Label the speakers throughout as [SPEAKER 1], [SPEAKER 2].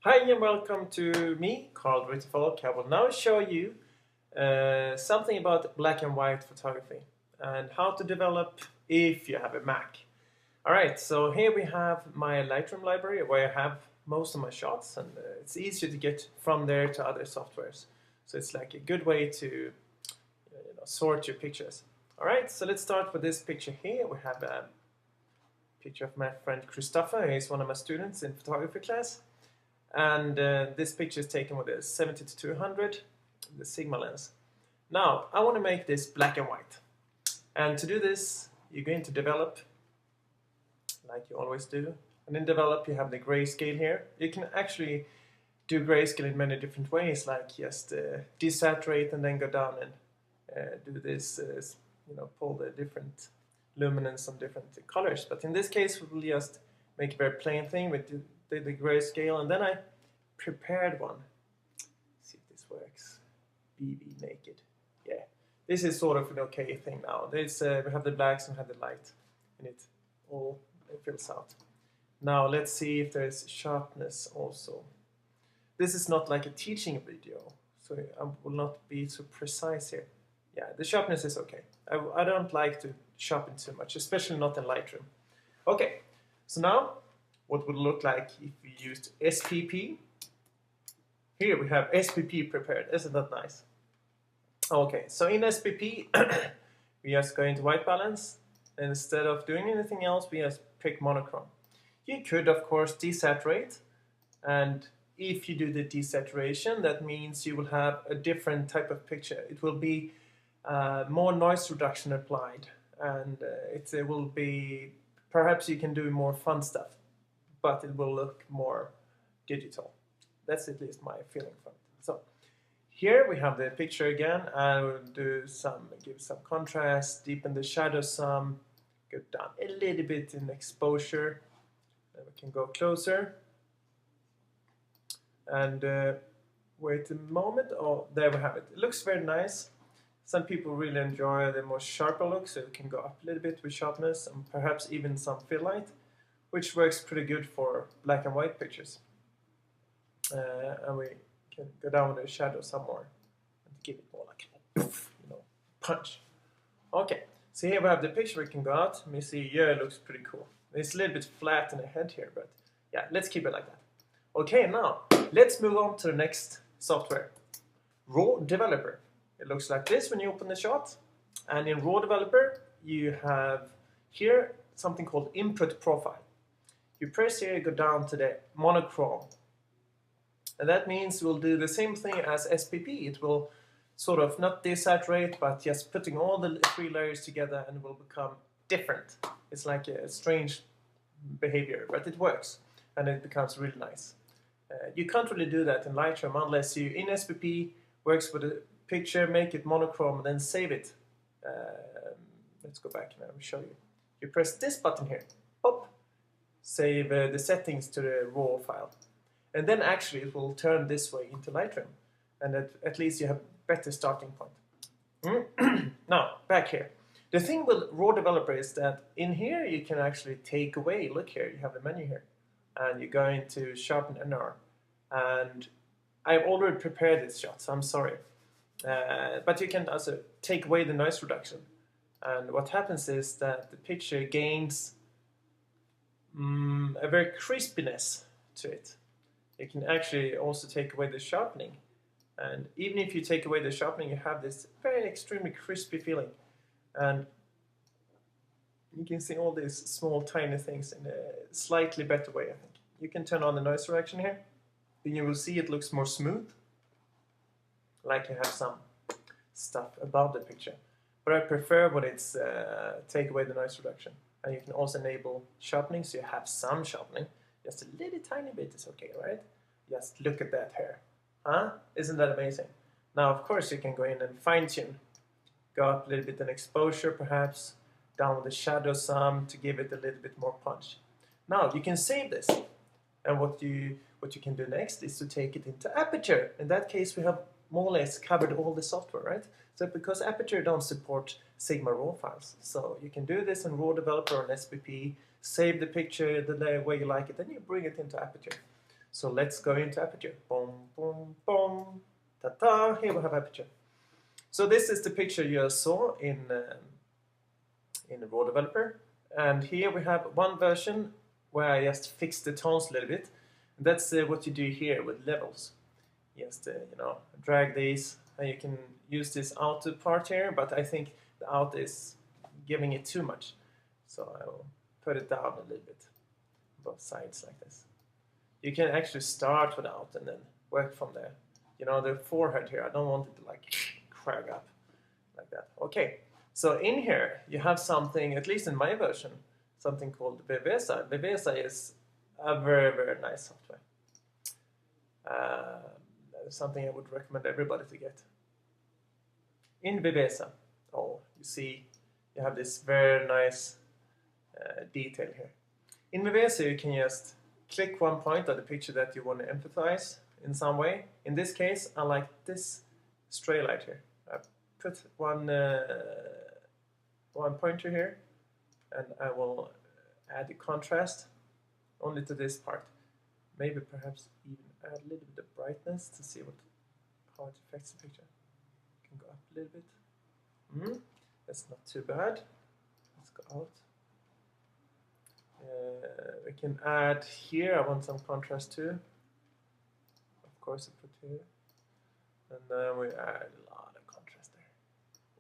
[SPEAKER 1] Hi and welcome to me, called Rytterfalk. I will now show you something about black and white photography and how to develop if you have a Mac. Alright, so here we have my Lightroom library where I have most of my shots, and it's easier to get from there to other softwares. So it's like a good way to sort your pictures. Alright, so let's start with this picture here. We have a picture of my friend Christopher. He's one of my students in photography class. And this picture is taken with a 70-200, the Sigma lens. Now, I want to make this black and white. And to do this, you're going to develop, like you always do. And in develop, you have the grayscale here. You can actually do grayscale in many different ways, like just desaturate and then go down and do this, pull the different luminance on different colors. But in this case, we will just make a very plain thing with the grayscale, and then I prepared one. Let's see if this works. BB naked. Yeah, this is sort of an okay thing now. This we have the blacks and have the light, and it fills out. Now let's see if there's sharpness also. This is not like a teaching video, so I will not be so precise here. Yeah, the sharpness is okay. I don't like to sharpen too much, especially not in Lightroom. Okay, so now what would it look like if we used SPP? Here we have SPP prepared. Isn't that nice? Okay, so in SPP, we just go into white balance. And instead of doing anything else, we just pick monochrome. You could, of course, desaturate. And if you do the desaturation, that means you will have a different type of picture. It will be more noise reduction applied. And it will be, perhaps you can do more fun stuff, but it will look more digital. That's at least my feeling from it. So here we have the picture again. I will give some contrast, deepen the shadow some, go down a little bit in exposure. Then we can go closer. And wait a moment. Oh, there we have it. It looks very nice. Some people really enjoy the more sharper look, so you can go up a little bit with sharpness and perhaps even some fill light, which works pretty good for black and white pictures. And we can go down with the shadow some more and give it more like a poof, punch. Okay, so here we have the picture. We can go out. Let me see. Yeah, it looks pretty cool. It's a little bit flat in the head here, but yeah, let's keep it like that. Okay, now let's move on to the next software, Raw Developer. It looks like this when you open the shot. And in Raw Developer, you have here something called Input Profile. You press here, you go down to the monochrome. And that means we'll do the same thing as SPP. It will sort of not desaturate, but just putting all the three layers together, and it will become different. It's like a strange behavior, but it works. And it becomes really nice. You can't really do that in Lightroom unless you, in SPP, works with a picture, make it monochrome, and then save it. Let's go back now and show you. You press this button here, pop, save the settings to the raw file. And then actually it will turn this way into Lightroom. And at least you have a better starting point. Now, back here. The thing with Raw Developer is that in here you can actually take away, look here, you have the menu here. And you go into Sharpen NR. And I've already prepared this shot, so I'm sorry. But you can also take away the noise reduction. And what happens is that the picture gains a very crispiness to it. You can actually also take away the sharpening. And even if you take away the sharpening, you have this very extremely crispy feeling. And you can see all these small tiny things in a slightly better way, I think. You can turn on the noise reduction here. Then you will see it looks more smooth, like you have some stuff above the picture. But I prefer when it's take away the noise reduction. And you can also enable sharpening, so you have some sharpening. Just a little tiny bit is okay, right? Just look at that hair. Huh? Isn't that amazing? Now, of course, you can go in and fine-tune. Go up a little bit in exposure, perhaps. Down with the shadow some to give it a little bit more punch. Now, you can save this. And what you can do next is to take it into Aperture. In that case, we have more or less covered all the software, right? So because Aperture don't support Sigma RAW files. So you can do this in Raw Developer on SPP, save the picture the way you like it, then you bring it into Aperture. So let's go into Aperture. Boom, boom, boom. Ta-ta, here we have Aperture. So this is the picture you saw in the raw developer. And here we have one version where I just fixed the tones a little bit. And that's what you do here with levels. Just drag these, and you can use this outer part here, but I think the out is giving it too much. So I will put it down a little bit, both sides like this. You can actually start with out and then work from there. The forehead here, I don't want it to like crag up like that. Okay, so in here you have something, at least in my version, something called Viveza. Viveza is a very, very nice software. Something I would recommend everybody to get. In Viveza, you see, you have this very nice detail here. In Viveza, you can just click one point of the picture that you want to emphasize in some way. In this case, I like this stray light here. I put one pointer here, and I will add the contrast only to this part. Maybe perhaps even add a little bit of brightness to see how it affects the picture. Can go up a little bit. That's not too bad. Let's go out. We can add here. I want some contrast too. Of course, I put here, and then we add a lot of contrast there.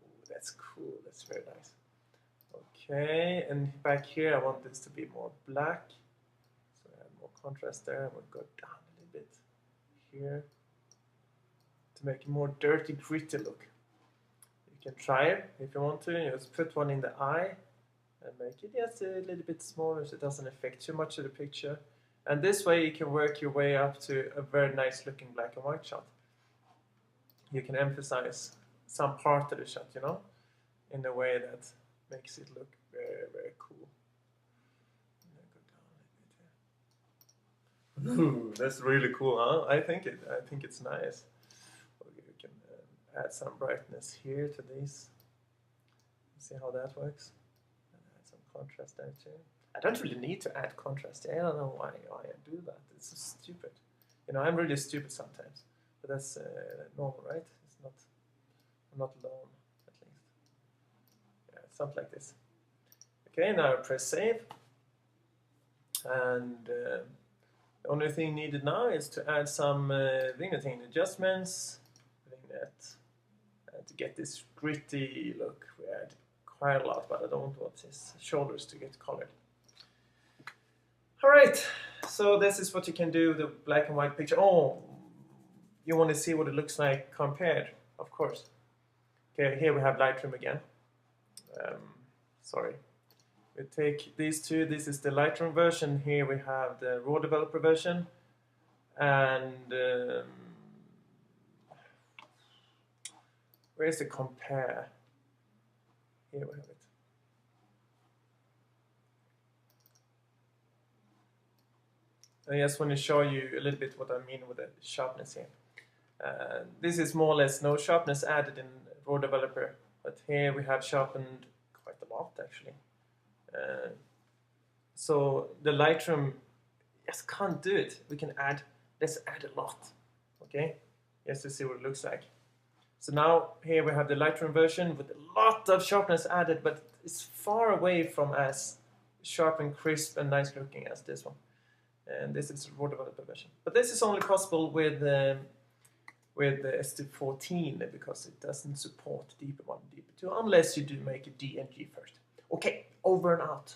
[SPEAKER 1] Ooh, that's cool. That's very nice. Okay, and back here, I want this to be more black. So add more contrast there. We'll go down a little bit here to make a more dirty, gritty look. You can try it if you want to. You just put one in the eye and make it just a little bit smaller so it doesn't affect too much of the picture. And this way you can work your way up to a very nice looking black and white shot. You can emphasize some part of the shot, in a way that makes it look very, very cool. Ooh, that's really cool, huh? I think it's nice. Okay, we can add some brightness here to these. See how that works. And add some contrast there too. I don't really need to add contrast. I don't know why I do that. It's so stupid. I'm really stupid sometimes, but that's normal, right? I'm not alone, at least. Yeah, something like this. Okay, now press save, and the only thing needed now is to add some vignetting adjustments, to get this gritty look. We add quite a lot, but I don't want his shoulders to get colored. Alright, so this is what you can do with the black and white picture. Oh, you want to see what it looks like compared, of course. Okay, here we have Lightroom again. Sorry. We take these two. This is the Lightroom version. Here we have the raw developer version. And where's the compare? Here we have it. I just want to show you a little bit what I mean with the sharpness here. This is more or less no sharpness added in raw developer, but here we have sharpened quite a lot actually. So the Lightroom just can't do it. Let's add a lot, okay? Just to see what it looks like. So now here we have the Lightroom version with a lot of sharpness added, but it's far away from as sharp and crisp and nice looking as this one. And this is a raw developer version. But this is only possible with the SD14 because it doesn't support deeper 1 and deeper 2 unless you do make a DNG first. Okay, over and out.